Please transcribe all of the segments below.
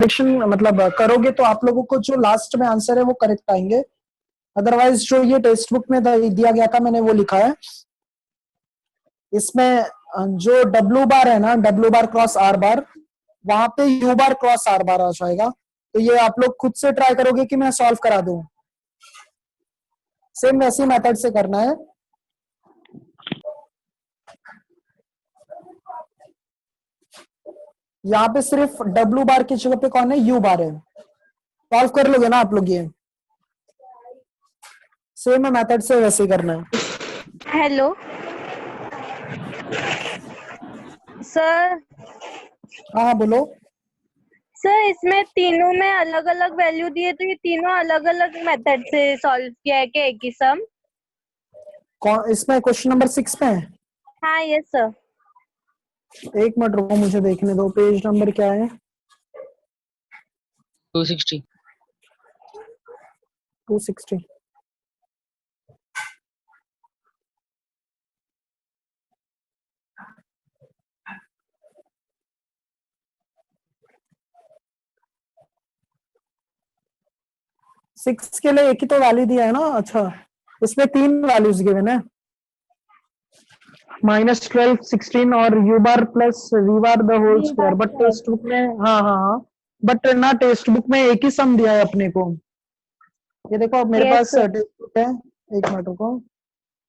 Correction मतलब करोगे तो आप लोगों को जो लास्ट में आंसर है वो करेक्ट आएंगे, अदरवाइज जो ये टेक्स्ट बुक में दिया गया था मैंने वो लिखा है। इसमें जो डब्ल्यू बार है ना, W bar cross R bar, वहां पे U bar cross R bar आ जाएगा। तो ये आप लोग खुद से ट्राई करोगे कि मैं सॉल्व करा दूं? सेम वैसी मेथड से करना है। यहाँ पे सिर्फ डब्ल्यू बार की जगह पे कौन है, यू बार है। सॉल्व कर लोगे ना आप लोग? ये सेम मेथड से वैसे ही करना है। Hello sir. हाँ बोलो। सर इसमें तीनों में अलग अलग वैल्यू दिए, तो ये तीनों अलग अलग मेथड से सॉल्व किया है क्या एक ही सम? कौन इसमें क्वेश्चन नंबर 6 में है? हाँ यस सर। एक मिनट रुको, मुझे देखने दो पेज नंबर क्या है। 260। 260। सिक्स के लिए एक ही तो वैल्यू दिया है ना? अच्छा, इसमें 3 वैल्यूज गिवन है, -12, 16 और u bar plus v bar the whole square. But textbook में हाँ, बट ना टेक्स्ट बुक में एक ही सम दिया है अपने को। ये देखो मेरे Yes, पास sir. टेक्स्ट बुक है, एक मिनट रुको।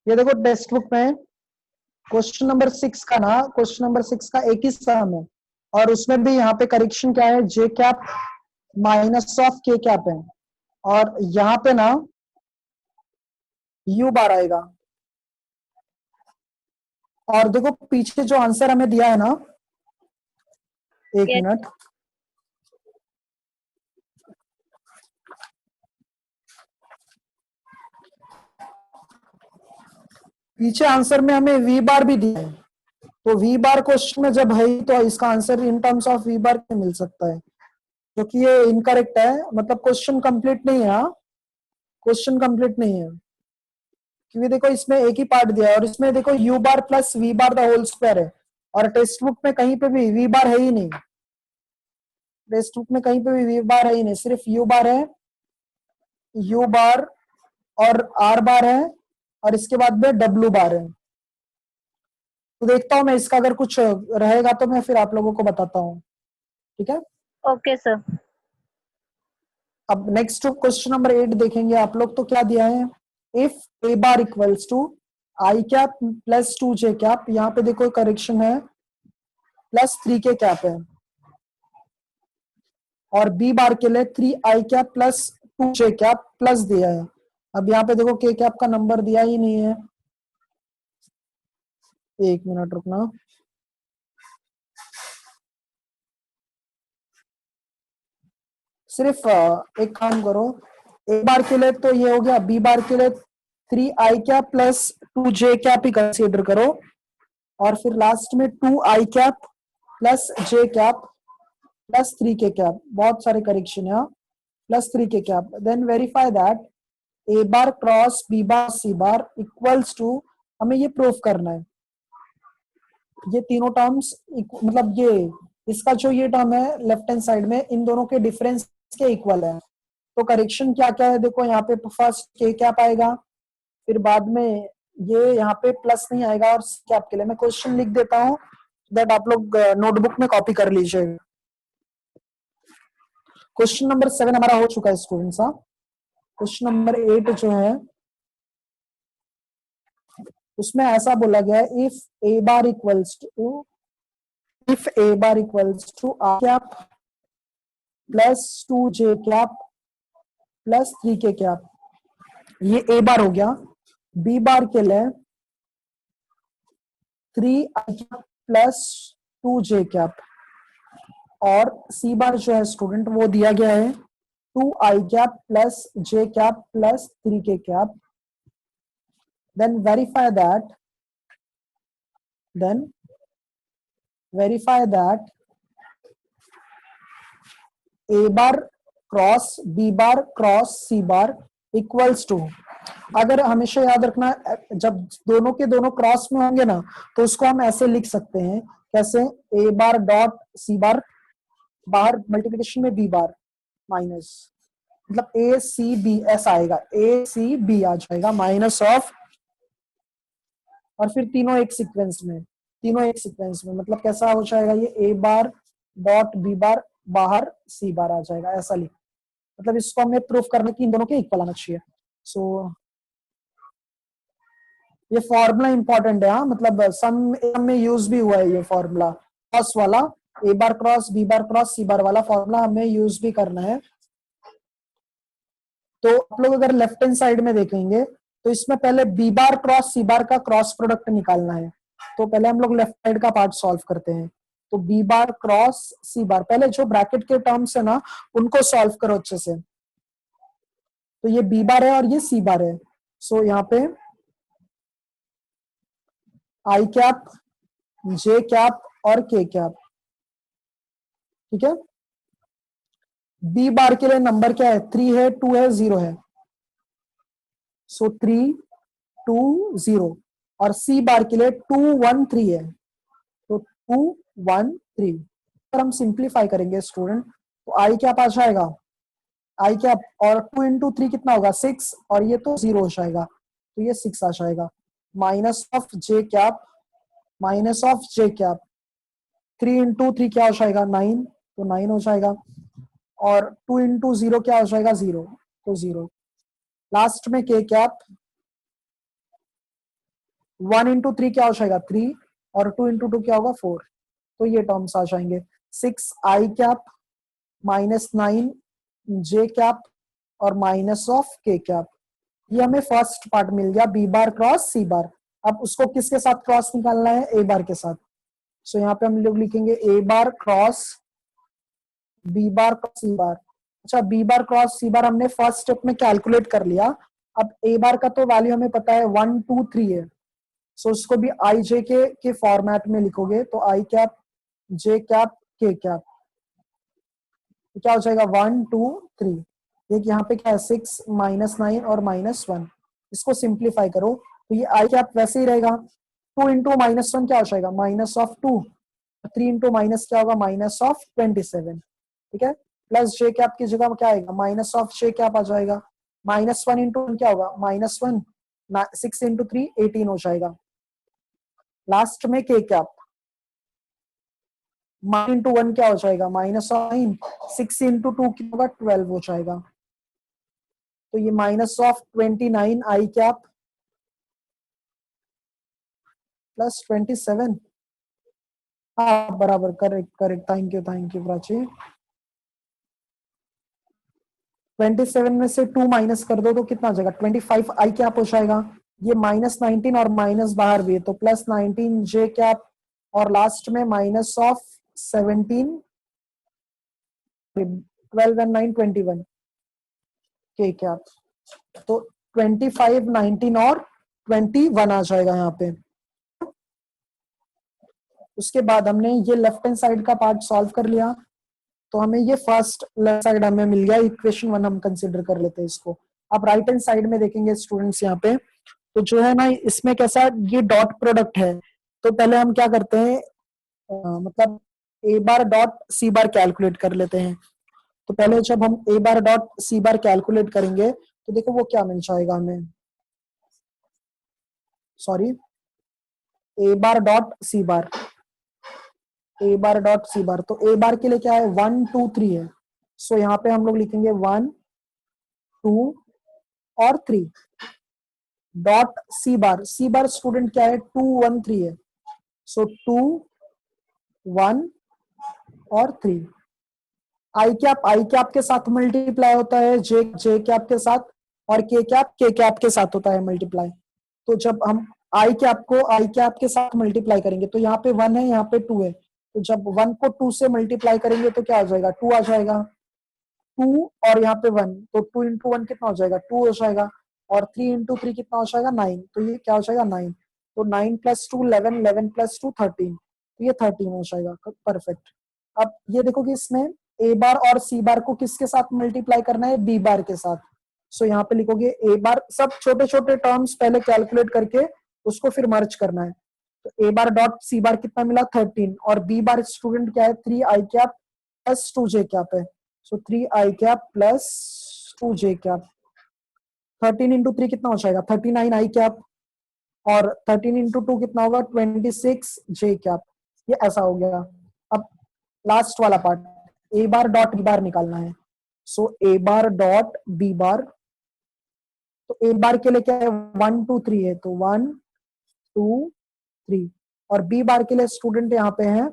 ये देखो टेक्स्ट बुक में क्वेश्चन नंबर 6 का ना, क्वेश्चन नंबर 6 का एक ही सम है, और उसमें भी यहाँ पे करेक्शन क्या है, जे कैप माइनस ऑफ के कैप है, और यहाँ पे ना यू बार आएगा। और देखो पीछे जो आंसर हमें दिया है ना, एक Yes. मिनट, पीछे आंसर में हमें वी बार भी दिया है। तो वी बार क्वेश्चन में जब है तो इसका answer in terms of V bar मिल सकता है, क्योंकि ये इनकरेक्ट है, मतलब क्वेश्चन कंप्लीट नहीं है। क्वेश्चन कंप्लीट नहीं है क्योंकि देखो इसमें एक ही पार्ट दिया है, और इसमें देखो u bar plus v bar the whole square है, और टेक्स्ट बुक में कहीं पे भी वी बार है ही नहीं। टेक्स्ट बुक में कहीं पे भी वी बार है ही नहीं, सिर्फ यू बार है, यू बार और आर बार है, और इसके बाद में डब्ल्यू बार है। तो देखता हूं मैं, इसका अगर कुछ रहेगा तो मैं फिर आप लोगों को बताता हूँ, ठीक है? Okay sir. अब नेक्स्ट क्वेश्चन नंबर 8 देखेंगे आप लोग। तो क्या दिया है, if A bar equals to I cap plus 2 J cap, यहाँ पे देखो करेक्शन है, प्लस 3 के कैप है, और बी बार के लिए 3 आई cap plus 2 J cap plus दिया है। अब यहाँ पे देखो के कैप का नंबर दिया ही नहीं है, एक मिनट रुकना। सिर्फ एक काम करो, ए बार के लिए तो ये हो गया, बी बार के लिए 3 आई कैप प्लस 2 जे कैप ही कंसीडर करो, और फिर लास्ट में 2 I cap plus J cap plus 3 K cap, बहुत सारे करेक्शन है, plus 3 K cap. Then verify that A bar cross B bar C bar equals to, हमें ये प्रूफ करना है, ये तीनों टर्म्स मतलब ये इसका जो ये टर्म है लेफ्ट हैंड साइड में, इन दोनों के डिफरेंस के इक्वल है। तो करेक्शन क्या क्या है, देखो यहाँ पे फर्स्ट के कैप आएगा, फिर बाद में ये यहाँ पे प्लस नहीं आएगा, और कैप के लिए मैं क्वेश्चन लिख देता हूँ, दैट आप लोग नोटबुक में कॉपी कर लीजिएगा। क्वेश्चन नंबर 7 हमारा हो चुका है स्टूडेंट्स। क्वेश्चन नंबर 8 जो है उसमें ऐसा बोला गया है, if A bar equals to I cap plus 2 J cap plus 3 K cap, ये ए बार हो गया। बी बार के लिए 3 आई कैप प्लस 2 जे कैप, और सी बार जो है स्टूडेंट वो दिया गया है 2 I cap plus J cap plus 3 K cap. then verify that a bar cross B bar cross C bar equals to, अगर हमेशा याद रखना जब दोनों के दोनों क्रॉस में होंगे ना, तो उसको हम ऐसे लिख सकते हैं, कैसे, ए बार डॉट सी बार बाहर मल्टीप्लिकेशन में बी बार माइनस, मतलब ए सी बी ऐसा आएगा, ए सी बी आ जाएगा माइनस ऑफ, और फिर तीनों एक सीक्वेंस में, तीनों एक सीक्वेंस में, मतलब कैसा हो जाएगा ये, ए बार डॉट बी बार बाहर सी बार आ जाएगा, ऐसा लिख, मतलब इसको हमें प्रूफ करना कि इन दोनों के इक्वल आना चाहिए। सो ये फॉर्मूला इंपॉर्टेंट है, हाँ, मतलब सम में यूज भी हुआ है ये फॉर्मूला, क्रॉस वाला, ए bar cross B bar cross C बार वाला फॉर्मूला हमें यूज भी करना है। तो आप लोग अगर लेफ्ट हैंड साइड में देखेंगे तो इसमें पहले बी बार क्रॉस सी बार का क्रॉस प्रोडक्ट निकालना है, तो पहले हम लोग लेफ्ट साइड का पार्ट सॉल्व करते हैं। तो बी बार क्रॉस सी बार, पहले जो ब्रैकेट के टर्म्स है ना उनको सॉल्व करो अच्छे से। तो ये बी बार है और ये सी बार है, सो यहाँ पे आई कैप, जे कैप और के कैप, ठीक है। बी बार के लिए नंबर क्या है, 3 है, 2 है, 0 है, सो 3 2 0, और सी बार के लिए 2 1 3 है, तो 2 1 3। अगर हम सिंप्लीफाई करेंगे स्टूडेंट तो आई कैप आ जाएगा, आई कैप, और 2 इंटू 3 कितना होगा 6, और ये तो 0 हो जाएगा, तो ये 6 आ जाएगा, minus of J cap, minus of J cap, 3 into 3 क्या हो जाएगा 9, तो 9 हो जाएगा, और 2 इंटू 0 क्या हो जाएगा 0, तो 0, लास्ट में के कैप, 1 इंटू 3 क्या हो जाएगा 3, और 2 इंटू 2 क्या होगा 4, तो ये टर्म्स आ जाएंगे, 6 आई कैप माइनस 9 जे कैप और माइनस ऑफ के कैप। ये हमें फर्स्ट पार्ट मिल गया, बी बार क्रॉस सी बार। अब उसको किसके साथ क्रॉस निकालना है, ए बार के साथ, सो यहाँ पे हम लोग लिखेंगे ए bar cross B bar cross C बार। अच्छा, बी बार क्रॉस सी बार हमने फर्स्ट स्टेप में कैलकुलेट कर लिया, अब ए बार का तो वैल्यू हमें पता है 1 2 3 है, सो उसको भी आई जे के फॉर्मेट में लिखोगे, तो आई कैप जे कैप के कैप, तो क्या हो जाएगा 1 2 3, एक यहाँ पे क्या है 6 माइनस 9 और माइनस 1, इसको सिंप्लीफाई करो तो ये आई कैप वैसे ही रहेगा, 2 इंटू माइनस 1 क्या हो जाएगा माइनस ऑफ 2, 3 इंटू माइनस क्या होगा माइनस ऑफ 27, ठीक है, प्लस जे कैप की जगह क्या आएगा माइनस ऑफ जे कैप आ जाएगा, माइनस 1 इंटू क्या होगा माइनस 1, 6 इंटू 3 18 हो जाएगा, लास्ट में के कैप, 9 इंटू 1 क्या हो जाएगा माइनस 9, 6 इंटू 2 क्या होगा 12 हो जाएगा, तो ये minus of 29 I cap plus 27, हाँ बराबर, correct correct, thank you Prachi. 27 में से 2 माइनस कर दो तो कितना हो जाएगा 25 आई कैप हो जाएगा, ये माइनस 19 और माइनस बाहर भी है तो प्लस 19 जे कैप, और लास्ट में माइनस ऑफ 17, 12 एंड 9 21 के कैप, तो 25 19 और 21 आ जाएगा यहाँ पे। उसके बाद हमने ये लेफ्ट हैंड साइड का पार्ट सॉल्व कर लिया, तो हमें ये फर्स्ट लेफ्ट साइड हमें मिल गया, इक्वेशन 1 हम कंसीडर कर लेते हैं इसको। अब राइट हैंड साइड में देखेंगे स्टूडेंट्स यहाँ पे, तो जो है ना इसमें कैसा, ये डॉट प्रोडक्ट है, तो पहले हम क्या करते हैं, मतलब ए बार डॉट सी बार कैलकुलेट कर लेते हैं। तो पहले जब हम ए बार डॉट सी बार कैलकुलेट करेंगे तो देखो वो क्या मिल जाएगा हमें, सॉरी, ए बार डॉट सी बार, ए बार डॉट सी बार, तो ए बार के लिए क्या है 1 2 3 है, सो यहाँ पे हम लोग लिखेंगे 1 2 और 3 डॉट सी बार स्टूडेंट क्या है 2 1 3 है, सो 2 1 और 3, आई कैप के साथ मल्टीप्लाई होता है जे कैप के साथ, और के कैप के साथ होता है मल्टीप्लाई। तो जब हम आई कैप को आई कैप के साथ मल्टीप्लाई करेंगे तो यहाँ पे 1 है यहाँ पे 2 है, तो जब 1 को 2 से मल्टीप्लाई करेंगे तो क्या आ जाएगा 2 आ जाएगा, 2 और यहाँ पे 1, तो 2 इंटू 1 कितना हो जाएगा 2 हो जाएगा, और 3 इंटू 3 कितना हो जाएगा 9, तो ये क्या हो जाएगा 9, तो 9 प्लस 2 11, 11 प्लस 2 13, तो ये 13 हो जाएगा, परफेक्ट। अब ये देखो कि इसमें ए बार और सी बार को किसके साथ मल्टीप्लाई करना है, बी बार के साथ, सो यहाँ पे लिखोगे ए बार, सब छोटे छोटे टर्म्स पहले कैलकुलेट करके उसको फिर मर्ज करना है, तो ए बार डॉट सी बार कितना मिला 13, और बी बार स्टूडेंट क्या है 3 आई कैप प्लस 2j कैप है, सो 3i cap plus 2j cap. 13 into 3 कितना हो जाएगा 39i कैप, और 13 इंटू 2 कितना होगा 26j कैप। ये ऐसा हो गया। अब लास्ट वाला पार्ट, ए बार डॉट बी बार निकालना है। सो ए बार डॉट बी बार, तो ए बार के लिए क्या है 1 2 3 है, तो 1 2 3, और बी बार के लिए स्टूडेंट यहाँ पे है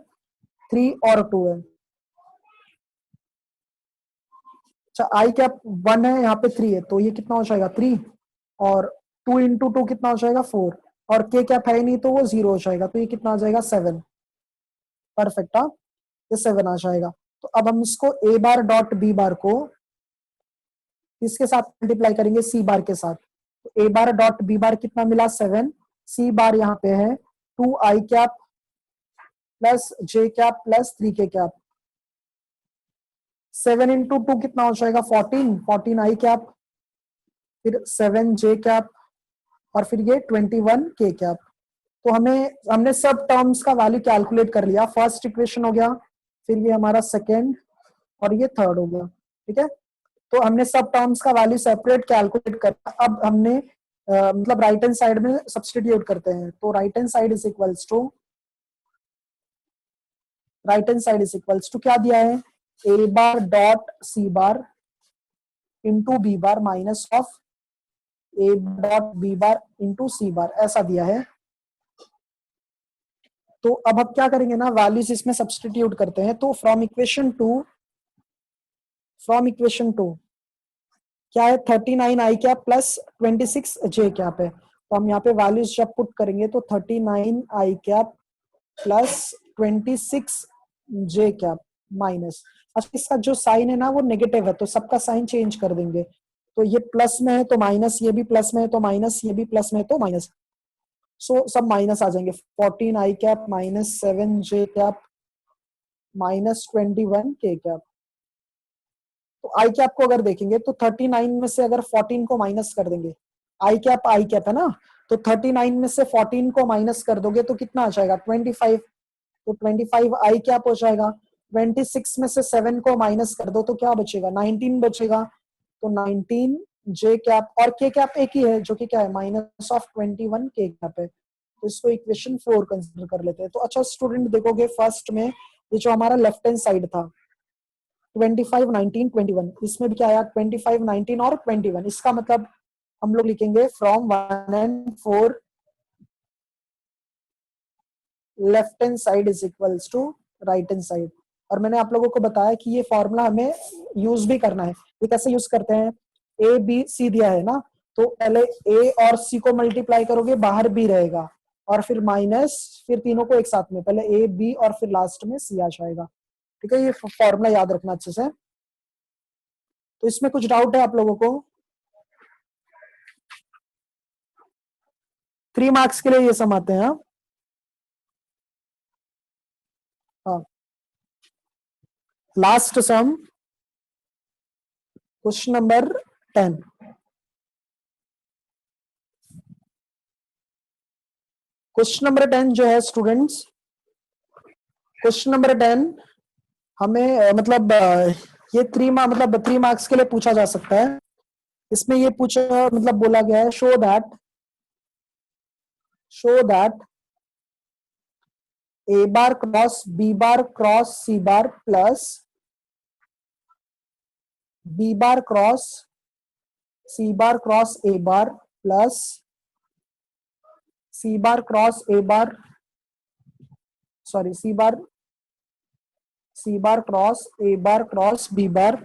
3 और 2 है। अच्छा आई कैप 1 है, यहाँ पे 3 है, तो ये कितना हो जाएगा 3, और 2 इंटू 2 कितना हो जाएगा 4, और के कैप है नहीं तो वो 0 हो जाएगा, तो ये कितना आ जाएगा 7। परफेक्ट, हाँ ये 7 आ जाएगा। तो अब हम इसको ए बार डॉट बी बार को इसके साथ मल्टीप्लाई करेंगे सी बार के साथ, तो ए बार डॉट बी बार कितना मिला 7, सी बार यहाँ पे है 2i cap plus J cap प्लस 3k कैप। 7 इंटू 2 कितना हो जाएगा 14 आई कैप, फिर 7j कैप, और फिर ये 21k कैप। तो हमने सब टर्म्स का वैल्यू कैलकुलेट कर लिया। फर्स्ट इक्वेशन हो गया, फिर ये हमारा सेकेंड, और ये थर्ड हो गया। ठीक है, तो हमने सब टर्म्स का वैल्यू सेपरेट कैलकुलेट कर, अब हमने मतलब राइट हैंड साइड में सब्सटीट्यूट करते हैं। तो right hand side is equals to क्या दिया है, A bar dot C bar into B bar minus of A dot B bar into C bar, ऐसा दिया है। तो अब हम क्या करेंगे ना, वैल्यूज इसमें सब्सटीट्यूट करते हैं। तो फ्रॉम इक्वेशन टू क्या है 39i cap plus 26j cap है। तो हम यहाँ पे वैल्यूज जब पुट करेंगे तो 39i cap plus 26j cap minus, अच्छा इसका जो साइन है ना वो नेगेटिव है, तो सबका साइन चेंज कर देंगे। तो ये प्लस में है तो माइनस, ये भी प्लस में है तो माइनस, ये भी प्लस में है तो माइनस, सो सब माइनस आ जाएंगे। 14i cap minus 7j cap minus 21k cap. तो आई कैप को अगर देखेंगे तो 39 में से अगर 14 को माइनस कर देंगे, आई कैप है ना, तो 39 में से 14 को माइनस कर दोगे तो कितना आ जाएगा 25, तो 25 आई कैप हो जाएगा। 26 में से 7 को माइनस कर दो तो क्या बचेगा 19 बचेगा, तो 19 जे कैप, और के कैप एक ही है जो कि क्या है माइनस ऑफ 21 के कैप है। तो इसको इक्वेशन 4 कंसिडर कर लेते हैं। तो अच्छा स्टूडेंट देखोगे फर्स्ट में ये जो हमारा लेफ्ट हैंड साइड था 25 19 21, इसमें भी क्या आया 25 19 और 21, इसका मतलब हम लोग लिखेंगे from 1 and 4 left hand side is equals to right hand side. और मैंने आप लोगों को बताया कि ये फॉर्मूला हमें यूज भी करना है। ये कैसे यूज करते हैं, ए बी सी दिया है ना, तो पहले ए और सी को मल्टीप्लाई करोगे, बाहर बी रहेगा, और फिर माइनस, फिर तीनों को एक साथ में, पहले ए बी और फिर लास्ट में सी आ जाएगा। ठीक है, ये फॉर्मूला याद रखना अच्छे से। तो इसमें कुछ डाउट है आप लोगों को? 3 मार्क्स के लिए ये सम आते हैं। हाँ, last sum question number 10। Question number 10 जो है स्टूडेंट्स, क्वेश्चन नंबर 10 हमें मतलब ये 3 मार्क्स के लिए पूछा जा सकता है। इसमें ये पूछा मतलब बोला गया है show that A bar cross B bar cross C bar plus B bar cross C bar cross A bar plus C bar cross A bar C bar cross A bar cross B bar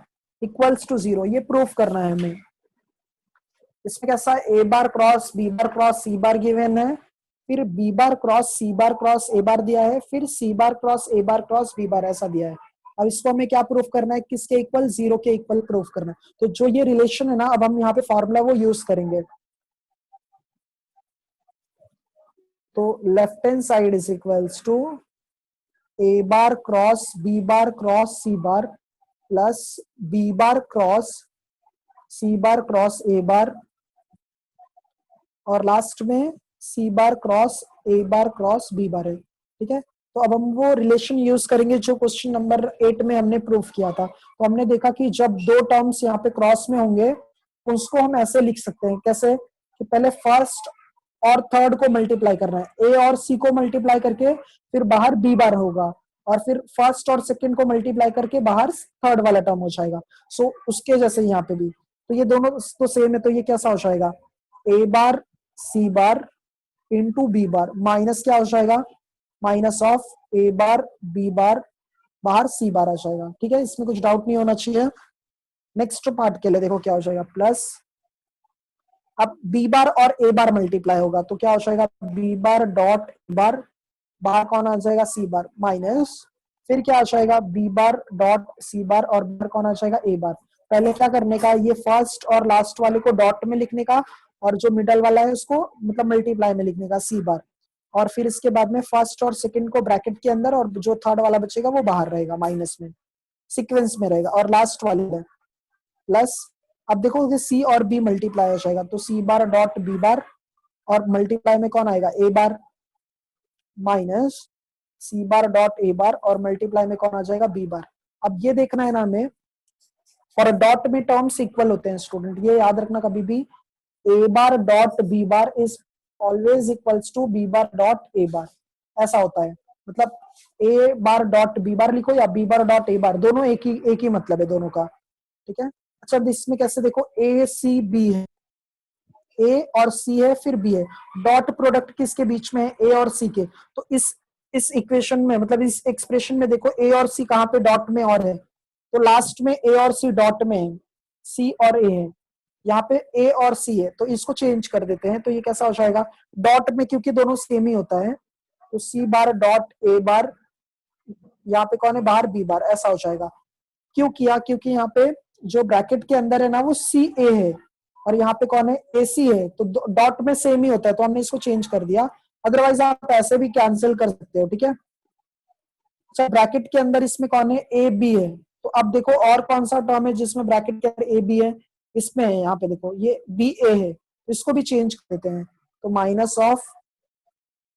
equals to 0, ये proof करना है हमें। इसमें कैसा A bar cross B bar cross C bar given है, फिर B bar cross C bar cross A bar दिया है, फिर सी bar cross A bar cross B bar ऐसा दिया है। अब इसको हमें क्या प्रूफ करना है, किसके इक्वल 0 के इक्वल प्रूफ करना है। तो जो ये रिलेशन है ना, अब हम यहाँ पे फॉर्मूला वो यूज करेंगे। तो left hand side is equals to A bar cross B bar cross C bar plus B bar cross C bar cross A bar, और लास्ट में C bar cross A bar cross B bar है। ठीक है, तो अब हम वो relation use करेंगे जो क्वेश्चन नंबर 8 में हमने प्रूफ किया था। तो हमने देखा कि जब दो टर्म्स यहाँ पे क्रॉस में होंगे तो उसको हम ऐसे लिख सकते हैं, कैसे कि पहले फर्स्ट और थर्ड को मल्टीप्लाई करना है, ए और सी को मल्टीप्लाई करके फिर बाहर बी बार होगा, और फिर फर्स्ट और सेकंड को मल्टीप्लाई करके बाहर थर्ड वाला टर्म हो जाएगा। सो उसके जैसे यहाँ पे भी, तो ये दोनों तो सेम है, तो ये कैसा हो जाएगा, A bar C bar into B bar minus क्या हो जाएगा, minus of A bar B bar बाहर सी बार आ जाएगा। ठीक है, इसमें कुछ डाउट नहीं होना चाहिए। नेक्स्ट पार्ट के लिए देखो क्या हो जाएगा, प्लस अब बी बार और ए बार मल्टीप्लाई होगा तो क्या हो जाएगा, बी बार डॉट बार बाहर कौन आ जाएगा, सी बार माइनस फिर क्या आ जाएगा, बी बार डॉट सी बार और बाहर कौन आ जाएगा, ए बार। पहले क्या करने का, ये फर्स्ट और लास्ट वाले को डॉट में लिखने का, और जो मिडल वाला है उसको मतलब मल्टीप्लाई में लिखने का, सी बार, और फिर इसके बाद में फर्स्ट और सेकंड को ब्रैकेट के अंदर, और जो थर्ड वाला बचेगा वो बाहर रहेगा माइनस में, सीक्वेंस में रहेगा, और लास्ट वाले में प्लस। अब देखो ये सी और बी मल्टीप्लाई हो जाएगा, तो सी बार डॉट बी बार और मल्टीप्लाई में कौन आएगा, ए बार minus C bar dot A bar और मल्टीप्लाई में कौन आ जाएगा, बी बार। अब ये देखना है ना हमें, और डॉट में टर्म्स इक्वल होते हैं स्टूडेंट, ये याद रखना कभी भी, A bar dot B bar is always equals to B bar dot A bar, ऐसा होता है। मतलब ए बार डॉट बी बार लिखो या बी बार डॉट ए बार, दोनों एक ही मतलब है दोनों का। ठीक है, अच्छा अब इसमें कैसे देखो, ए सी बी है, ए और सी है फिर बी है, डॉट प्रोडक्ट किसके बीच में है, ए और सी के। तो इस इक्वेशन में मतलब इस एक्सप्रेशन में देखो ए और सी कहाँ पे डॉट में और है, तो लास्ट में ए और सी डॉट में है, सी और ए है, यहाँ पे ए और सी है, तो इसको चेंज कर देते हैं, तो ये कैसा हो जाएगा, डॉट में क्योंकि दोनों सेम ही होता है, तो सी बार डॉट ए बार, यहाँ पे कौन है बाहर बी बार, ऐसा हो जाएगा। क्यों किया, क्योंकि यहाँ पे जो ब्रैकेट के अंदर है ना वो सी ए है, और यहाँ पे कौन है, ए सी है, तो डॉट में सेम ही होता है, तो हमने इसको चेंज कर दिया, अदरवाइज आप ऐसे भी कैंसिल कर सकते हो। ठीक है, अच्छा ब्रैकेट के अंदर इसमें कौन है, ए बी है, तो अब देखो और कौन सा टर्म है जिसमें ब्रैकेट के अंदर ए बी है, इसमें है, यहाँ पे देखो ये बी ए है, तो इसको भी चेंज कर देते हैं, तो minus of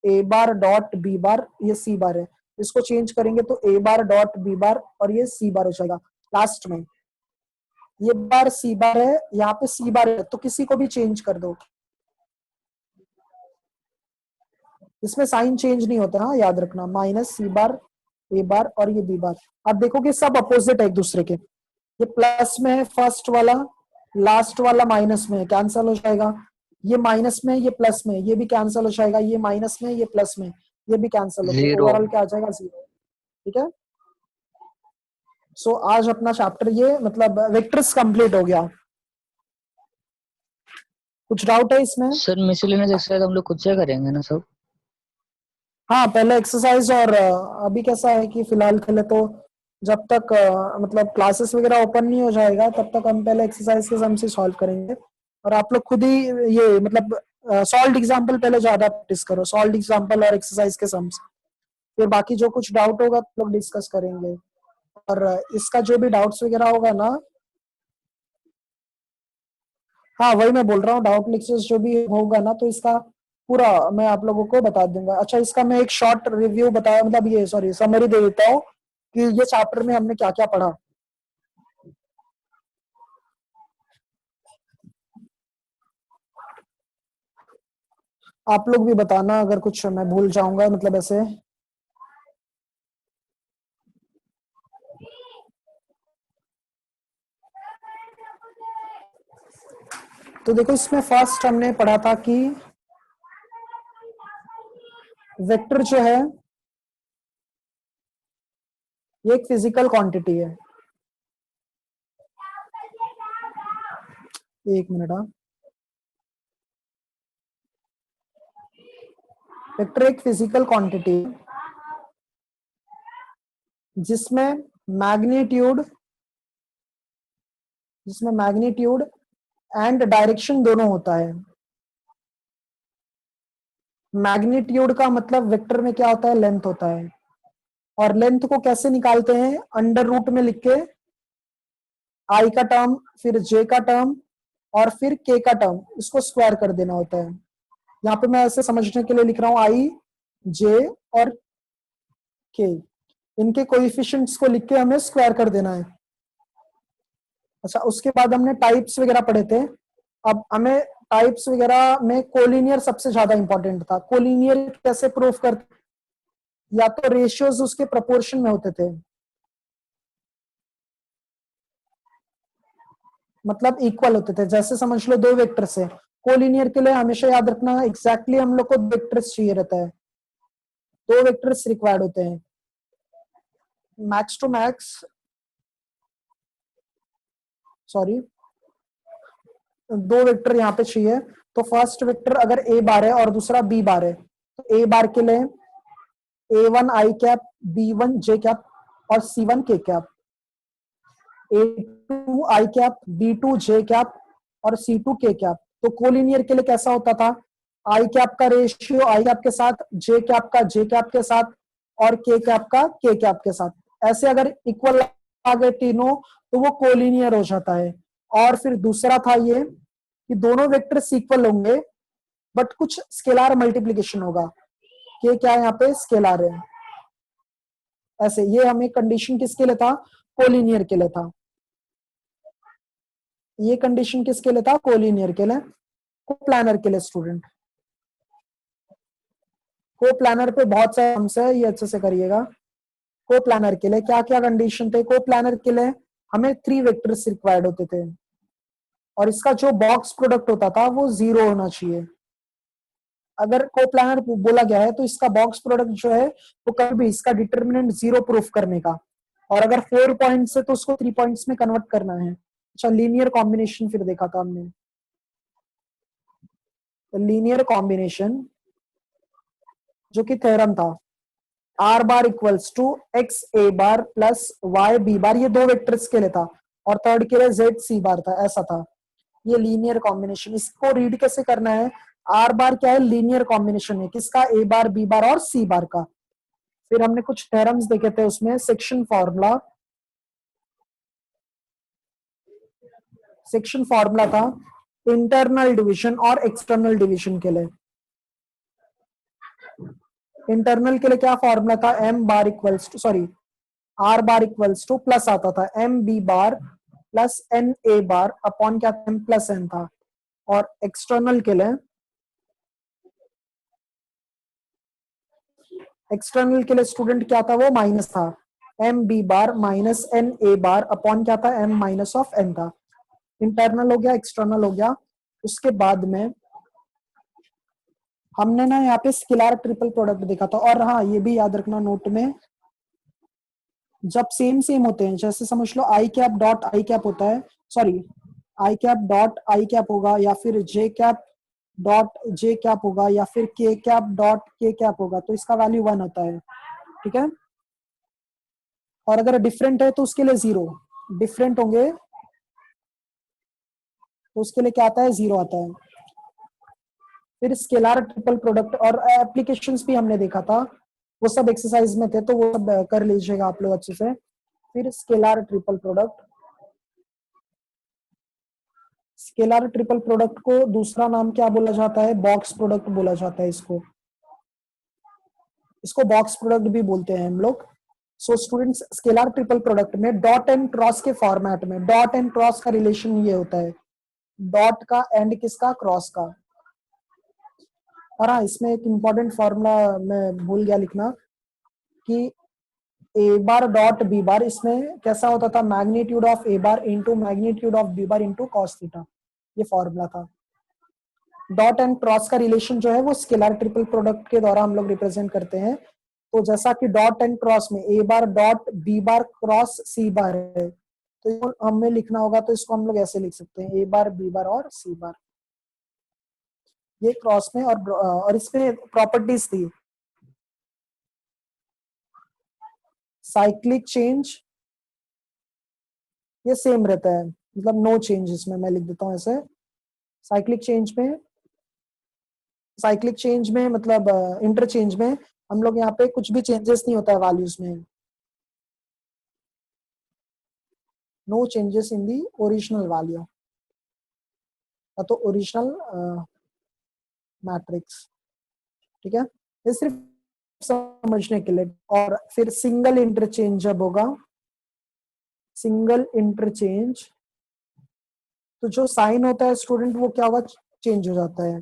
A bar dot B bar, ये सी बार है, इसको चेंज करेंगे तो ए बार डॉट बी बार और ये सी बार हो जाएगा। लास्ट में ये बार सी बार है, यहाँ पे सी बार है, तो किसी को भी चेंज कर दो, इसमें साइन चेंज नहीं होता, हाँ याद रखना, माइनस सी बार ए बार और ये बी बार। अब देखो कि सब अपोजिट है एक दूसरे के, ये प्लस में है फर्स्ट वाला, लास्ट वाला माइनस में है, कैंसल हो जाएगा, ये माइनस में ये प्लस में, ये भी कैंसल हो जाएगा, ये माइनस में ये प्लस में, ये भी कैंसल हो गया, जीरो। ओवरऑल क्या आ जाएगा, 0। ठीक है, सो आज अपना चैप्टर ये मतलब वेक्टर्स कंप्लीट हो गया। कुछ डाउट है इसमें? सर मिसलेनियस एक्सरसाइज हम लोग खुद से करेंगे ना सब? हाँ पहले एक्सरसाइज, और अभी कैसा है कि फिलहाल के लिए तो जब तक मतलब क्लासेस वगैरह ओपन नहीं हो जाएगा तब तक हम पहले एक्सरसाइज के सम से सॉल्व करेंगे, और आप लोग खुद ही ये मतलब सॉल्व एग्जांपल पहले ज्यादा प्रैक्टिस करो, सॉल्व एग्जांपल और एक्सरसाइज के सम्स, फिर बाकी जो कुछ डाउट होगा तो लोग डिस्कस करेंगे। और इसका जो भी डाउट्स वगैरह होगा ना, हाँ वही मैं बोल रहा हूँ, डाउट लेक्चर्स जो भी होगा ना तो इसका पूरा मैं आप लोगों को बता दूंगा। अच्छा इसका मैं एक शॉर्ट रिव्यू बताया, मतलब ये सॉरी समरी दे देता हूँ कि ये चैप्टर में हमने क्या क्या पढ़ा। आप लोग भी बताना अगर कुछ मैं भूल जाऊंगा, मतलब ऐसे। तो देखो इसमें फर्स्ट हमने पढ़ा था कि वेक्टर जो है ये एक फिजिकल क्वांटिटी है। एक मिनट, हाँ, वेक्टर एक फिजिकल क्वांटिटी है जिसमें मैग्नीट्यूड एंड डायरेक्शन दोनों होता है। मैग्नीट्यूड का मतलब वेक्टर में क्या होता है, लेंथ होता है, और लेंथ को कैसे निकालते हैं, अंडर रूट में लिख के आई का टर्म फिर जे का टर्म और फिर के का टर्म, इसको स्क्वायर कर देना होता है। यहाँ पे मैं ऐसे समझने के लिए लिख रहा हूँ आई जे और के, इनके कोएफिशिएंट्स को लिख के हमें स्क्वायर कर देना है। अच्छा, उसके बाद हमने टाइप्स वगैरह पढ़े थे। अब हमें टाइप्स वगैरह में कोलिनियर सबसे ज्यादा इंपॉर्टेंट था। कोलिनियर कैसे प्रूफ करते, या तो रेशियोज उसके प्रोपोर्शन में होते थे, मतलब इक्वल होते थे। जैसे समझ लो दो वेक्टर्स है, कोलिनियर के लिए हमेशा याद रखना एग्जैक्टली हम लोग को दो वेक्टर्स चाहिए रहता है, दो वेक्टर्स रिक्वायर्ड होते हैं मैक्स टू मैक्स, सॉरी दो वेक्टर यहाँ पे चाहिए। तो फर्स्ट वेक्टर अगर ए बार है और दूसरा बी बार है, तो ए बार के लिए A1 आई कैप, B1 जे कैप और C1 के कैप, A2 आई कैप, B2 जे कैप और C2 के कैप। तो कोलिनियर के लिए कैसा होता था, आई कैप का रेशियो आई कैप के साथ, जे कैप का जे कैप के साथ और के कैप का के कैप के साथ। ऐसे अगर इक्वल आ गए तीनों तो वो कोलिनियर हो जाता है। और फिर दूसरा था ये कि दोनों वेक्टर इक्वल होंगे बट कुछ स्केलर मल्टीप्लिकेशन होगा, के क्या यहाँ पे स्केलर है। ऐसे ये हमें कंडीशन किसके लिए था, कोलिनियर के लिए था। ये कंडीशन किसके लिए था, कोलिनियर के लिए। कोप्लानर के लिए स्टूडेंट, कोप्लानर पे बहुत सारे टर्म्स है, ये अच्छे से करिएगा। कोप्लानर के लिए क्या क्या कंडीशन थे, कोप्लानर के लिए हमें 3 वेक्टर्स रिक्वायर्ड होते थे और इसका जो बॉक्स प्रोडक्ट होता था वो 0 होना चाहिए। अगर कोप्लानर बोला गया है तो इसका बॉक्स प्रोडक्ट जो है वो कभी भी इसका डिटर्मिनेंट 0 प्रूफ करने का, और अगर 4 पॉइंट्स है तो उसको 3 पॉइंट्स में कन्वर्ट करना है। अच्छा, लीनियर कॉम्बिनेशन फिर देखा था हमने। लीनियर कॉम्बिनेशन जो कि थ्योरम था, R bar equals to X A bar plus Y B bar, ये दो वेक्टर्स के लिए था और थर्ड के लिए जेड सी बार था, ऐसा था ये लीनियर कॉम्बिनेशन। इसको रीड कैसे करना है, आर बार क्या है, लीनियर कॉम्बिनेशन है किसका, ए बार बी बार और सी बार का। फिर हमने कुछ थ्योरम्स देखे थे उसमें, सेक्शन फॉर्मूला था इंटरनल डिवीजन और एक्सटर्नल डिवीजन के लिए। इंटरनल के लिए क्या फॉर्मूला था, M bar equals to, sorry R bar equals to plus आता था M B bar plus N A bar upon क्या, एम प्लस एन था। और एक्सटर्नल के लिए, एक्सटर्नल के लिए स्टूडेंट क्या था, वो माइनस था, M B bar minus N A bar upon क्या था, एम माइनस ऑफ एन था। इंटरनल हो गया, एक्सटर्नल हो गया। उसके बाद में हमने ना यहाँ पे स्केलर ट्रिपल प्रोडक्ट देखा था। और हाँ, ये भी याद रखना नोट में, जब सेम सेम होते हैं, जैसे समझ लो आई कैप डॉट आई कैप होता है, sorry I cap dot I cap होगा, या फिर जे कैप डॉट जे कैप होगा, या फिर के कैप डॉट के कैप होगा, तो इसका वैल्यू 1 होता है, ठीक है। और अगर डिफरेंट है तो उसके लिए 0, डिफरेंट होंगे तो उसके लिए क्या आता है, 0 आता है। फिर स्केलर ट्रिपल प्रोडक्ट और एप्लीकेशंस भी हमने देखा था, वो सब एक्सरसाइज में थे, तो वो सब कर लीजिएगा आप लोग अच्छे से। फिर scalar triple product, scalar triple product को दूसरा नाम क्या बोला जाता है, बॉक्स प्रोडक्ट बोला जाता है इसको, इसको बॉक्स प्रोडक्ट भी बोलते हैं हम लोग। So students, scalar triple product में डॉट एंड क्रॉस के फॉर्मेट में, डॉट एंड क्रॉस का रिलेशन ये होता है, डॉट का एंड किसका, क्रॉस का। और हाँ, इसमें एक इंपॉर्टेंट फॉर्मूला मैं भूल गया लिखना कि ए बार डॉट बी बार, इसमें कैसा होता था, magnitude of A bar into magnitude of B bar into cos theta, ये फॉर्मूला था। डॉट एंड क्रॉस का रिलेशन जो है वो स्केलर ट्रिपल प्रोडक्ट के द्वारा हम लोग रिप्रेजेंट करते हैं। तो जैसा कि डॉट एंड क्रॉस में A bar dot B bar cross C bar है, तो हमें लिखना होगा, तो इसको हम लोग ऐसे लिख सकते हैं, ए बार बी बार और सी बार, ये क्रॉस में। और इसमें प्रॉपर्टीज थी, साइक्लिक चेंज ये सेम रहता है, मतलब नो चेंज, इसमें मैं लिख देता हूँ ऐसे। साइक्लिक चेंज में, साइक्लिक चेंज में मतलब इंटरचेंज में हम लोग यहाँ पे कुछ भी चेंजेस नहीं होता है वैल्यूज में, no changes in the original value, तो ओरिजिनल मैट्रिक्स, ठीक है। ये सिर्फ समझने के लिए। और फिर सिंगल इंटरचेंज जब होगा, सिंगल इंटरचेंज, तो जो साइन होता है स्टूडेंट वो क्या होगा, चेंज हो जाता है,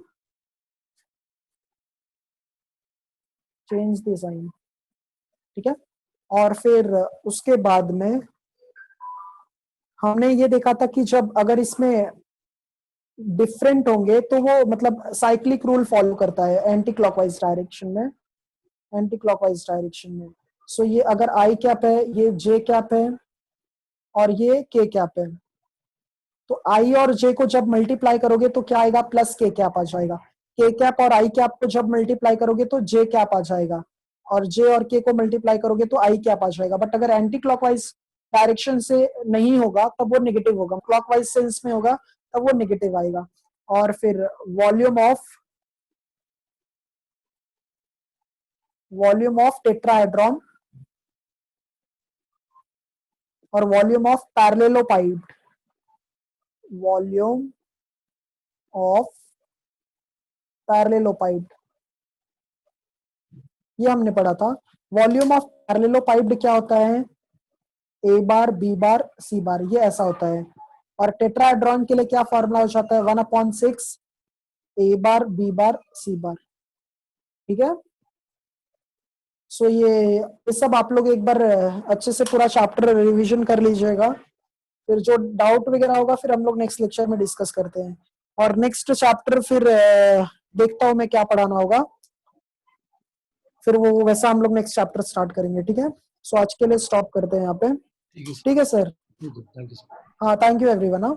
चेंज द साइन, ठीक है। और फिर उसके बाद में हमने ये देखा था कि जब अगर इसमें डिफरेंट होंगे तो वो मतलब साइक्लिक रूल फॉलो करता है एंटी क्लॉकवाइज डायरेक्शन में, एंटी क्लॉकवाइज डायरेक्शन में। सो ये अगर आई कैप है, ये जे कैप है और ये के कैप है, तो आई और जे को जब मल्टीप्लाई करोगे तो क्या आएगा, प्लस के कैप आ जाएगा। के कैप और आई कैप को जब मल्टीप्लाई करोगे तो जे कैप आ जाएगा, और जे और के को मल्टीप्लाई करोगे तो आई कैप आ जाएगा। बट अगर एंटी क्लॉकवाइज डायरेक्शन से नहीं होगा तब वो नेगेटिव होगा, क्लॉकवाइज सेंस में होगा तब वो नेगेटिव आएगा। और फिर वॉल्यूम ऑफ टेट्राहेड्रॉन और वॉल्यूम ऑफ पैरेललोपाइड, वॉल्यूम ऑफ पैरेललोपाइड, ये हमने पढ़ा था। वॉल्यूम ऑफ पैरेललोपाइड क्या होता है, A bar B bar C बार, ये ऐसा होता है। और टेट्राहेड्रॉन के लिए क्या फॉर्मूला हो जाता है, 1/6 ए बार बी बार सी बार, ठीक है। सो ये सब आप लोग एक बार अच्छे से पूरा चैप्टर रिवीजन कर लीजिएगा, फिर जो डाउट वगैरह होगा फिर हम लोग नेक्स्ट लेक्चर में डिस्कस करते हैं। और नेक्स्ट चैप्टर फिर देखता हूँ मैं क्या पढ़ाना होगा, फिर वो वैसा हम लोग नेक्स्ट चैप्टर स्टार्ट करेंगे, ठीक है। सो आज के लिए स्टॉप करते हैं यहाँ पे, ठीक है सर। Thank you sir. हाँ, थैंक यू एवरीवन। हाँ।